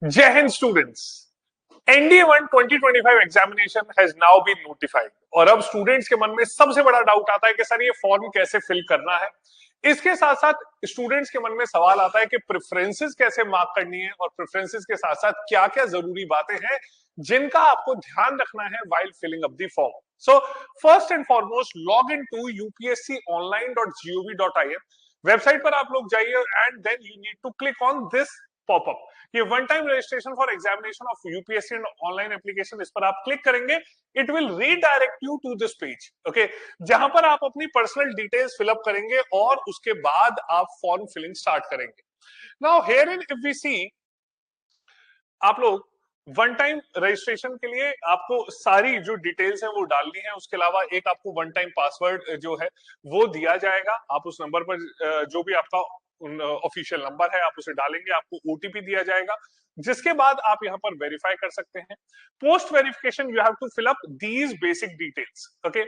Jai Hind students. NDA-1 2025 examination has now been notified और अब students के मन में सबसे बड़ा डाउट आता है कि सर ये फॉर्म कैसे फिल करना है। इसके साथ साथ स्टूडेंट्स के मन में सवाल आता है कि प्रेफरेंसेस कैसे मार्क करनी है और प्रेफरेंसेस के साथ साथ क्या क्या जरूरी बातें हैं जिनका आपको ध्यान रखना है while filling up the form. So first and foremost log in to upsconline.gov.in website पर आप लोग जाइए and then you need to click on this popup. ये one time registration for examination of UPSC and online application, इस पर आप click करेंगे, it will redirect you to this page, okay, जहां पर आप अपनी पर्सनल डिटेल्स फिलअप करेंगे और उसके बाद आप फॉर्म फिलिंग स्टार्ट करेंगे। Now here in if we see, आप लोग वन टाइम रजिस्ट्रेशन के लिए आपको सारी जो डिटेल्स है वो डालनी है। उसके अलावा एक आपको वन टाइम पासवर्ड जो है वो दिया जाएगा। आप उस नंबर पर जो भी आपका ऑफिशियल नंबर है आप उसे डालेंगे, आपको ओटीपी दिया जाएगा, जिसके बाद आप यहाँ पर वेरीफाई कर सकते हैं। Post verification you have to fill up these basic details, okay.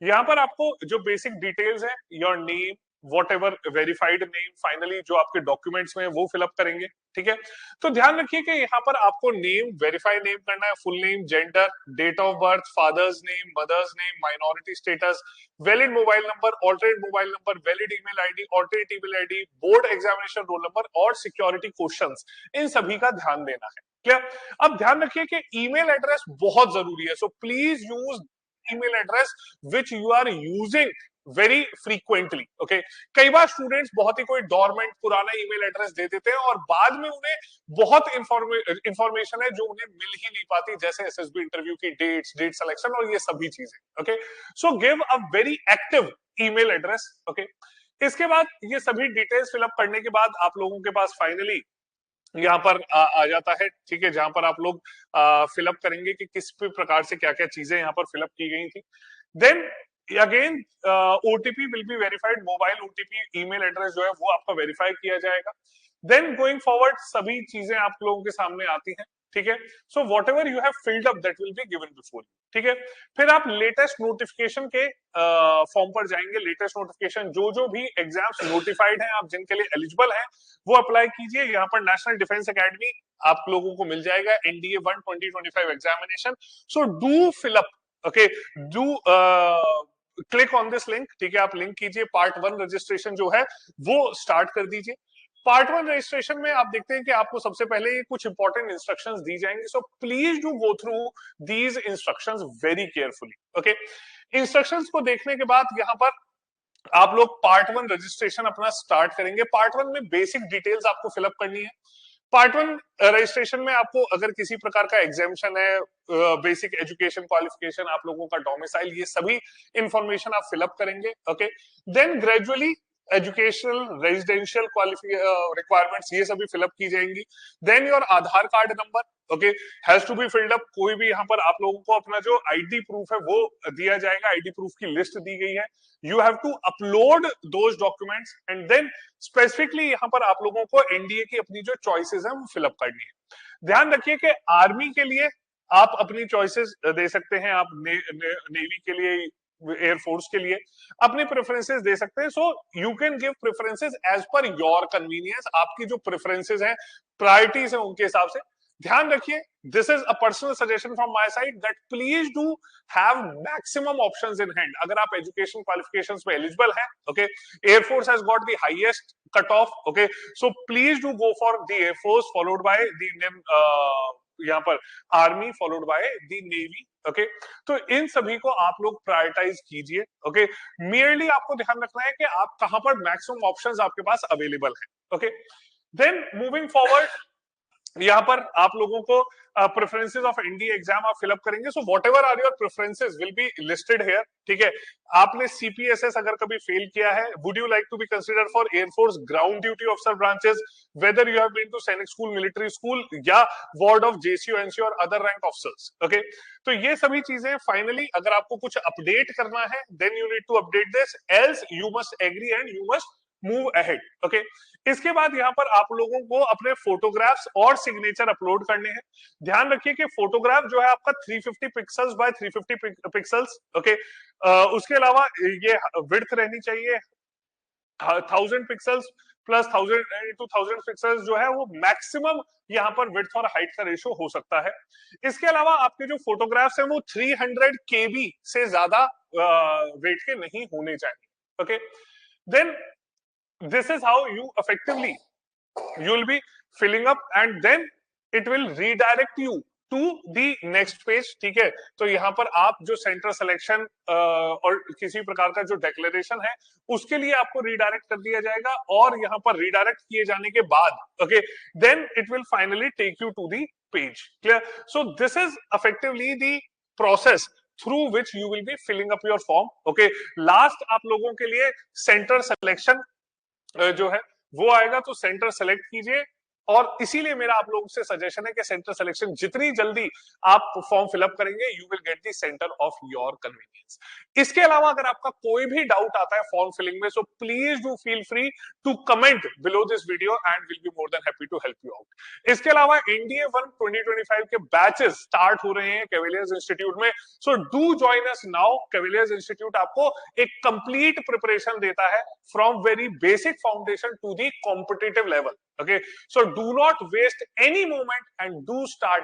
यहाँ पर आपको जो बेसिक डिटेल्स है, your name, whatever verified name, finally जो आपके डॉक्यूमेंट्स में वो फिलअप करेंगे, ठीक है। तो ध्यान रखिए कि यहाँ पर आपको नेम वेरीफाई नेम करना है, full name, gender, date of birth, father's name, mother's name, minority status, valid mobile number, alternate mobile number, valid email ID, alternate email ID, board examination roll number और security questions, इन सभी का ध्यान देना है। Clear? अब ध्यान रखिए कि ईमेल एड्रेस बहुत जरूरी है, so please use email address which you are using very frequently, okay. कई बार स्टूडेंट्स बहुत ही कोई डोरमेंट पुराना ईमेल एड्रेस दे देते हैं और बाद में उन्हें बहुत इंफॉर्मेशन है जो उन्हें मिल ही नहीं पाती, जैसे एसएसबी इंटरव्यू की डेट्स, डेट सिलेक्शन और ये सभी चीजें, okay. So give a very active email address, okay. इसके बाद ये सभी डिटेल्स फिलअप करने के बाद आप लोगों के पास फाइनली यहाँ पर आ जाता है, ठीक है, जहां पर आप लोग फिलअप करेंगे कि किस प्रकार से क्या क्या चीजें यहाँ पर फिलअप की गई थी। Then again OTP will be verified, mobile OTP, email address जो है वो आपका वेरीफाई किया जाएगा। देन गोइंग फॉरवर्ड सभी चीजें आप लोगों के सामने आती हैं, ठीक है। So what ever you have filled up that will be given before, ठीक है। फिर आप लेटेस्ट नोटिफिकेशन के फॉर्म पर जाएंगे। लेटेस्ट नोटिफिकेशन जो जो भी एग्जाम्स नोटिफाइड हैं, आप जिनके लिए एलिजिबल हैं वो अप्लाई कीजिए। यहाँ पर नेशनल डिफेंस एकेडमी आप लोगों को मिल जाएगा, NDA-1 2025 examination. So do fill up, okay, do click on this link, ठीक है। आप लिंक कीजिए, पार्ट 1 रजिस्ट्रेशन जो है वो स्टार्ट कर दीजिए। पार्ट 1 रजिस्ट्रेशन में आप देखते हैं कि आपको सबसे पहले कुछ इंपॉर्टेंट इंस्ट्रक्शंस दी जाएंगी, सो please do go through these instructions very carefully, okay. Instructions को देखने के बाद यहाँ पर आप लोग पार्ट 1 रजिस्ट्रेशन अपना स्टार्ट करेंगे। पार्ट 1 में बेसिक डिटेल्स आपको फिलअप करनी है। पार्ट 1 रजिस्ट्रेशन में आपको अगर किसी प्रकार का एग्जामिशन है, बेसिक एजुकेशन क्वालिफिकेशन, आप लोगों का डोमिसाइल, ये सभी इंफॉर्मेशन आप फिलअप करेंगे, okay. Then gradually educational, residential requirements ये सभी फिलअप की जाएंगी। Then your Aadhaar card number, okay, has to be filled up. कोई भी यहाँ पर आप लोगों को अपना जो आईडी प्रूफ है वो दिया जाएगा, आईडी प्रूफ की लिस्ट दी गई है। You have to upload those documents and then specifically यहाँ पर आप लोगों को एनडीए की अपनी जो चॉइसेस है वो फिलअप करनी है। ध्यान रखिए कि आर्मी के लिए आप अपनी चॉइसेस दे सकते हैं, आप नेवी के लिए, एयरफोर्स के लिए अपनी प्रेफरेंसेस दे सकते हैं। So you can give preferences as per your convenience. आपकी जो प्रेफरेंसेस हैं, प्रायोरिटीज हैं, उनके हिसाब से ध्यान रखिए। This is a personal suggestion from my side that please do have maximum options in hand. अगर आप एजुकेशन क्वालिफिकेशंस में एलिजिबल हैं, okay, air force has got the highest cut off, okay, so please do go for the air force followed by the Indian, यहाँ पर army followed by the navy, okay. तो इन सभी को आप लोग प्रायोरिटाइज कीजिए, ओके। मियरली आपको ध्यान रखना है कि आप कहां पर मैक्सिमम ऑप्शंस आपके पास अवेलेबल है, ओके। देन मूविंग फॉरवर्ड, यहाँ पर आप लोगों को प्रेफरेंसेस ऑफ एनडीए एग्जाम आप फिलअप करेंगे। So whatever are your preferences will be listed here, ठीक है। आपने सीपीएसएस अगर कभी फेल किया है, would you like to be consider for air force ground duty officer branches, whether you have been to Sainik school, military school या ward of JCO NCO और other rank officers, okay. तो ये सभी चीजें फाइनली अगर आपको कुछ अपडेट करना है then you need to update this, else you must agree and you must move ahead, okay. इसके बाद यहाँ पर आप लोगों को अपने फोटोग्राफ्स और सिग्नेचर अपलोड करने हैं। ध्यान रखिए कि फोटोग्राफ जो है आपका 350 पिक्सल्स बाय 350 पिक्सल्स, ओके। उसके अलावा ये विड्थ रहनी चाहिए 1000 पिक्सल्स, प्लस 1000 पिक्सल्स जो है वो मैक्सिमम यहाँ पर विड्थ और हाइट का रेशो हो सकता है। इसके अलावा आपके जो फोटोग्राफ्स हैं वो 300 KB से ज्यादा वेट के नहीं होने चाहिए। Okay, then this is how you effectively you will be filling up and then it will redirect you to the next page। ठीक है, तो यहाँ पर आप जो सेंटर सिलेक्शन और किसी प्रकार का जो डिक्लेरेशन है उसके लिए आपको रिडायरेक्ट कर दिया जाएगा और यहाँ पर रिडायरेक्ट किए जाने के बाद okay then it will finally take you to the page. Clear? So this is effectively the process through which you will be filling up your form। okay, last आप लोगों के लिए सेंटर सिलेक्शन जो है वो आएगा, तो सेंटर सेलेक्ट कीजिए और इसीलिए मेरा आप लोगों से सजेशन है कि सेंटर सिलेक्शन जितनी जल्दी आप फॉर्म फिलअप करेंगे you will get the centre of your convenience. इसके अलावा अगर आपका कोई भी डाउट आता है फॉर्म फिलिंग में, so please do feel free to comment below this video and will be more than happy to help you out. इसके अलावा एनडीए 1 2025 के बैचेस स्टार्ट हो रहे हैं कैवेलियर्स इंस्टीट्यूट में, so do join us now. Cavaliers institute आपको एक complete preparation देता है from very basic foundation to the competitive level. Okay, so do not waste any moment and do start